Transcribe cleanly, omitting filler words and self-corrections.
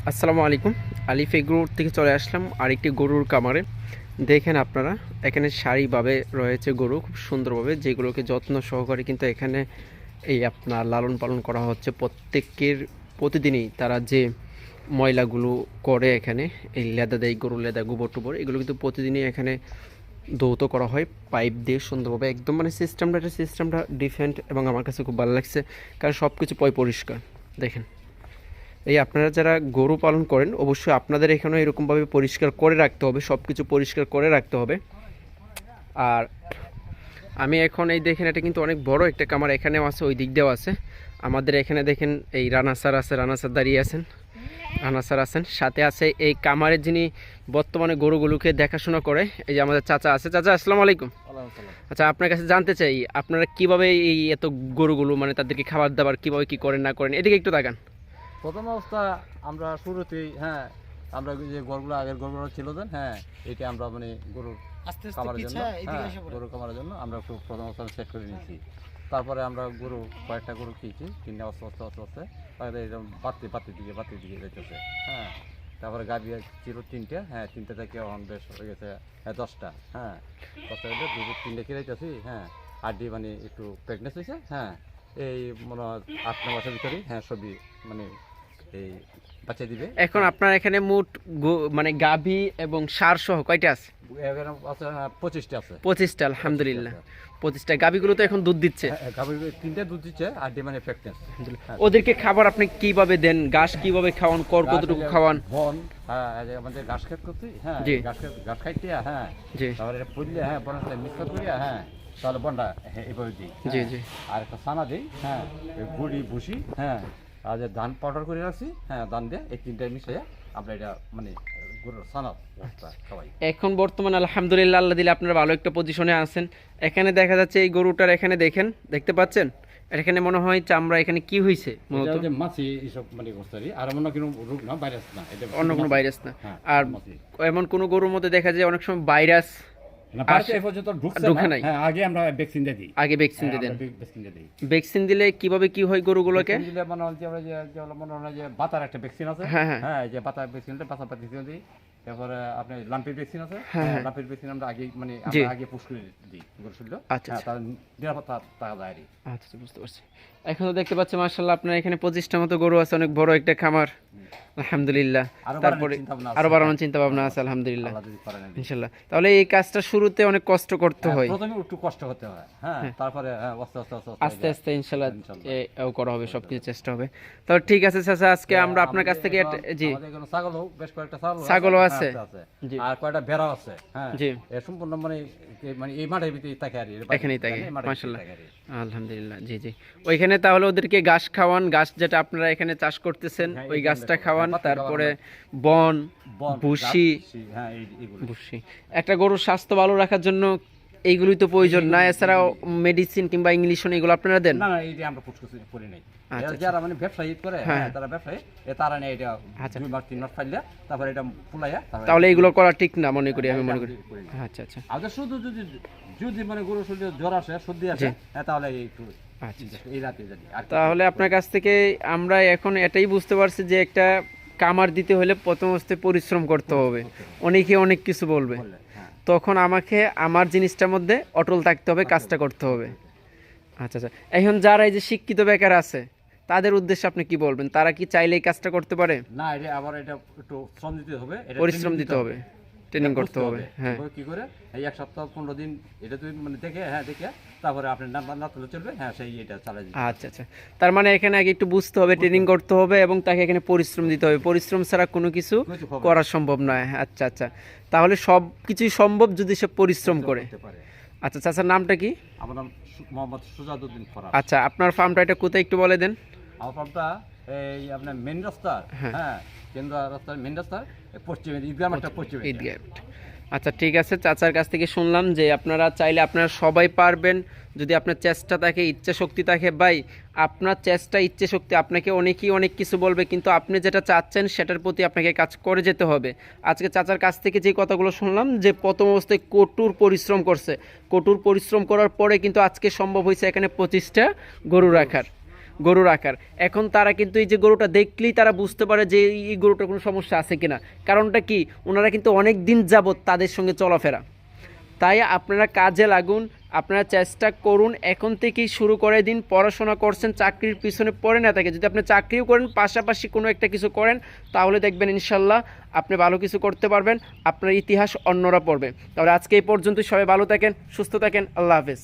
আসসালামু আলাইকুম। আলিফ এগ্রোর থেকে চলে আসলাম আরেকটি গরুর কামারে। দেখেন আপনারা এখানে সারিভাবে রয়েছে গরু, খুব সুন্দরভাবে, যেগুলোকে যত্ন সহকারে কিন্তু এখানে এই আপনার লালন পালন করা হচ্ছে। প্রত্যেকের প্রতিদিনই তারা যে ময়লাগুলো করে এখানে, এই লেদা দেয়, গরুর লেদা, গোবর টোবর, এগুলো কিন্তু প্রতিদিনই এখানে ধৌত করা হয় পাইপ দিয়ে সুন্দরভাবে। একদম মানে সিস্টেমটা ডিফারেন্ট এবং আমার কাছে খুব ভালো লাগছে, কারণ সব কিছু পরিষ্কার। দেখেন, এই আপনারা যারা গরু পালন করেন অবশ্যই আপনাদের এখানেও এরকমভাবে পরিষ্কার করে রাখতে হবে, সব কিছু পরিষ্কার করে রাখতে হবে। আর আমি এখন এই দেখেন, এটা কিন্তু অনেক বড় একটা কামার, এখানেও আছে, ওই দিক দিয়েও আছে। আমাদের এখানে দেখেন এই রানা স্যার আছে, রানা স্যার দাঁড়িয়ে আছেন, রানা স্যার আছেন। সাথে আছে এই কামারের যিনি বর্তমানে গরুগুলোকে দেখাশোনা করে, এই যে আমাদের চাচা আছে। চাচা, আসসালামু আলাইকুম। আচ্ছা, আপনার কাছে জানতে চাই আপনারা কিভাবে এই এত গরুগুলো, মানে তাদেরকে খাবার দাবার কিভাবে কি করেন না করেন, এদিকে একটু তাকান। প্রথম অবস্থা আমরা শুরুতেই আমরা যে গরুগুলো আগের গরুগুলো ছিল দেন এটা আমরা মানে গরুর খামারের জন্য গরু খামারের জন্য আমরা একটু প্রথম অবস্থা সেট করে নিয়েছি। তারপরে আমরা গরু কয়েকটা গরু খেয়েছি, কিনে আস্তে আস্তে আস্তে আস্তে তাহলে এরকম বাড়তি দিকে যেতেছে। তারপরে গাভী ছিল তিনটে, তিনটে থেকে এখন বেশ হয়ে গেছে 10টা। 10টা হলে দুটো তিনটে খেলাইতেছি। আড্ডি মানে একটু প্রেগনেন্স হয়েছে। এই মনে হয় 8-9 মাসের ভিতরেই সবই মানে এই বাচ্চা দিবে। এখন আপনার এখানে মোট মানে গাভী এবং সার সহ কয়টা আছে? এখানে আছে 25টা আছে। 25টা, আলহামদুলিল্লাহ। 25টা গাভীগুলো তো এখন দুধ দিচ্ছে। গাভী তিনটে দুধ দিচ্ছে, আর মানে প্রেগনেন্স। ওদেরকে খাবার আপনি কিভাবে দেন? ঘাস কিভাবে খাওয়ান? কতটুকু খাওয়ান? বন আমাদের ঘাস খেত করছি। ঘাস খাইতে জি তারপরে এটা পুড়লে বনের সাথে মিক্স করিয়া তাহলে বনটা এইভাবে দিই। জি জি আর একটা ছানা দিই, গুড়ি ভুসি, আর যে ধান পাউডার করে রাখছি, ধান দিয়ে এই তিনটা মিশিয়ে আমরা এটা মানে গরুর ছানা খাওয়াই। এখন বর্তমানে আলহামদুলিল্লাহ, আল্লাহ দিলে আপনারা ভালো একটা পজিশনে আছেন। এখানে দেখা যাচ্ছে এই গরুটার, এখানে দেখেন, দেখতে পাচ্ছেন এখানে মনে হয় চামড়া, এখানে কি হয়েছে মূলত? মাছি এইসব মানে আর অন্য কোনো রোগ না, ভাইরাস না, এটা অন্য কোনো ভাইরাস না। আর এমন কোন গরুর মধ্যে দেখা যায় অনেক সময় ভাইরাস ঢুকে নাই। আগে আমরা ভ্যাকসিন দিয়ে দিই। আগে ভ্যাকসিন দিয়ে দেন। ভ্যাকসিন দিলে কিভাবে কি হয় গরুগুলোকে? দিলে মনে হয় যে মনে হয় যে বাতার একটা ভ্যাকসিন আছে। যে বাতার ভ্যাকসিনটা বাতা ভ্যাকসিন দিই। তারপরে আপনি লাম্পির ভ্যাকসিন আছে। লাম্পির ভ্যাকসিন আমরা আগে মানে আমরা আগে পুশ করে দিই গরু শুনলো। আচ্ছা, তার নিরাপত্তা টাকা যায়। আচ্ছা, বুঝতে পারছি। এখন তো দেখতে পাচ্ছি মাশাআল্লাহ আপনার এখানে 25টা মতো গরু আছে, অনেক বড় একটা খামার, আলহামদুলিল্লাহ। তারপরে আরো বাড়ানোর চিন্তা ভাবনা আছে, আলহামদুলিল্লাহ, ইনশাআল্লাহ। তাহলে এই কাজটা শুরুতে অনেক কষ্ট করতে হয়, প্রথমে একটু কষ্ট করতে হয়, তারপরে আস্তে আস্তে ইনশাআল্লাহ এও করা হবে, সবকিছু চেষ্টা হবে। তাহলে ঠিক আছে চাচা, আজকে আমরা আপনার কাছ থেকে জি ছাগলও বেশ কয়েকটা ছাগলও আছে, আর কয়েকটা ভেড়া আছে। জি, সম্পূর্ণ মানে এই মাঠের ভিতরে থাকে আর এখানেই থাকে, মাশাআল্লাহ, আলহামদুলিল্লাহ। জি জি, ওইখানে তাহলে ওদেরকে ঘাস খাওয়ান, ঘাস যেটা আপনারা এখানে চাষ করতেছেন ওই গাছটা খাওয়ান, তারপরে বন ভুসি। একটা গরুর স্বাস্থ্য ভালো রাখার জন্য এইগুলোই তো প্রয়োজন না, এছাড়াও মেডিসিন কিংবা ইংলিশন এগুলো আপনারা দেন? না, এই যে আমরা পুষ্কর করি নাই। যারা মানে ব্যবসায়ী করে, তারা ব্যবসায়ী, তারা নেই এটা 2 মাস 3 মাস ফাইলে তারপরে এটা ফুলাইয়া, তাহলে এগুলো করা ঠিক না মনে করি, আমি মনে করি। আচ্ছা আচ্ছা, আর শুধু যদি মানে গরু শরীরে জ্বর আসে, সর্দি আসে, তাহলে একটু এই রাতে যদি। তাহলে আপনার কাছ থেকে আমরা এখন এটাই বুঝতে পারছি যে একটা কামার দিতে হলে প্রথম অবস্থায় পরিশ্রম করতে হবে। অনেকে অনেক কিছু বলবে, তখন আমাকে আমার জিনিসটার মধ্যে অটল থাকতে হবে, কাজটা করতে হবে। আচ্ছা আচ্ছা, এখন যারা এই যে শিক্ষিত বেকার আছে তাদের উদ্দেশ্যে আপনি কি বলবেন? তারা কি চাইলে এই কাজটা করতে পারে? না, এটা আবার এটা একটু শ্রম দিতে হবে, পরিশ্রম দিতে হবে, ট্রেনিং করতে হবে। কি করে এই 1 সপ্তাহ 15 দিন এটা তুমি মানে দেখে তারপরে আপনি না তুলে চলবে, সেই এটা চালাই দিবে। আচ্ছা আচ্ছা, তার মানে এখানে আগে একটু বুঝতে হবে, ট্রেনিং করতে হবে এবং তাকে এখানে পরিশ্রম দিতে হবে। পরিশ্রম ছাড়া কোনো কিছু করা সম্ভব নয়। আচ্ছা আচ্ছা, তাহলে সব কিছুই সম্ভব যদি সে পরিশ্রম করে। আচ্ছা, চাচার নামটা কি? আমার নাম মোহাম্মদ সুজাদউদ্দিন ফরাজ। আচ্ছা, আপনার ফার্মটা এটা কোথায় একটু বলে দেন? আমার ফার্মটা এই আপনার মেন রাস্তার, কেন্দ্র রাস্তার মেন রাস্তার পশ্চিমে ঈদগাহ মাঠটা পশ্চিমে। আচ্ছা, ঠিক আছে, চাচার কাছ থেকে শুনলাম যে আপনারা চাইলে আপনারা সবাই পারবেন, যদি আপনার চেষ্টা থাকে, ইচ্ছা শক্তি থাকে। ভাই, আপনার চেষ্টা ইচ্ছে শক্তি, আপনাকে অনেকেই অনেক কিছু বলবে, কিন্তু আপনি যেটা চাচ্ছেন সেটার প্রতি আপনাকে কাজ করে যেতে হবে। আজকে চাচার কাছ থেকে যে কথাগুলো শুনলাম, যে প্রথম অবস্থায় কঠোর পরিশ্রম করছে, কঠোর পরিশ্রম করার পরে কিন্তু আজকে সম্ভব হয়েছে এখানে 25টা গরু রাখার। গরুর আকার। এখন তারা কিন্তু এই যে গরুটা দেখলেই তারা বুঝতে পারে যে এই গরুটার কোনো সমস্যা আছে কিনা। কারণটা কি, ওনারা কিন্তু অনেক দিন যাবত তাদের সঙ্গে চলাফেরা। তাই আপনারা কাজে লাগুন, আপনারা চেষ্টা করুন, এখন থেকেই শুরু করে দিন। পড়াশোনা করছেন, চাকরির পিছনে পড়ে না থাকে, যদি আপনি চাকরিও করেন পাশাপাশি কোনো একটা কিছু করেন, তাহলে দেখবেন ইনশাল্লাহ আপনি ভালো কিছু করতে পারবেন, আপনার ইতিহাস অন্যরা পড়বে। তাহলে আজকে এই পর্যন্ত, সবাই ভালো থাকেন, সুস্থ থাকেন, আল্লাহ হাফেজ।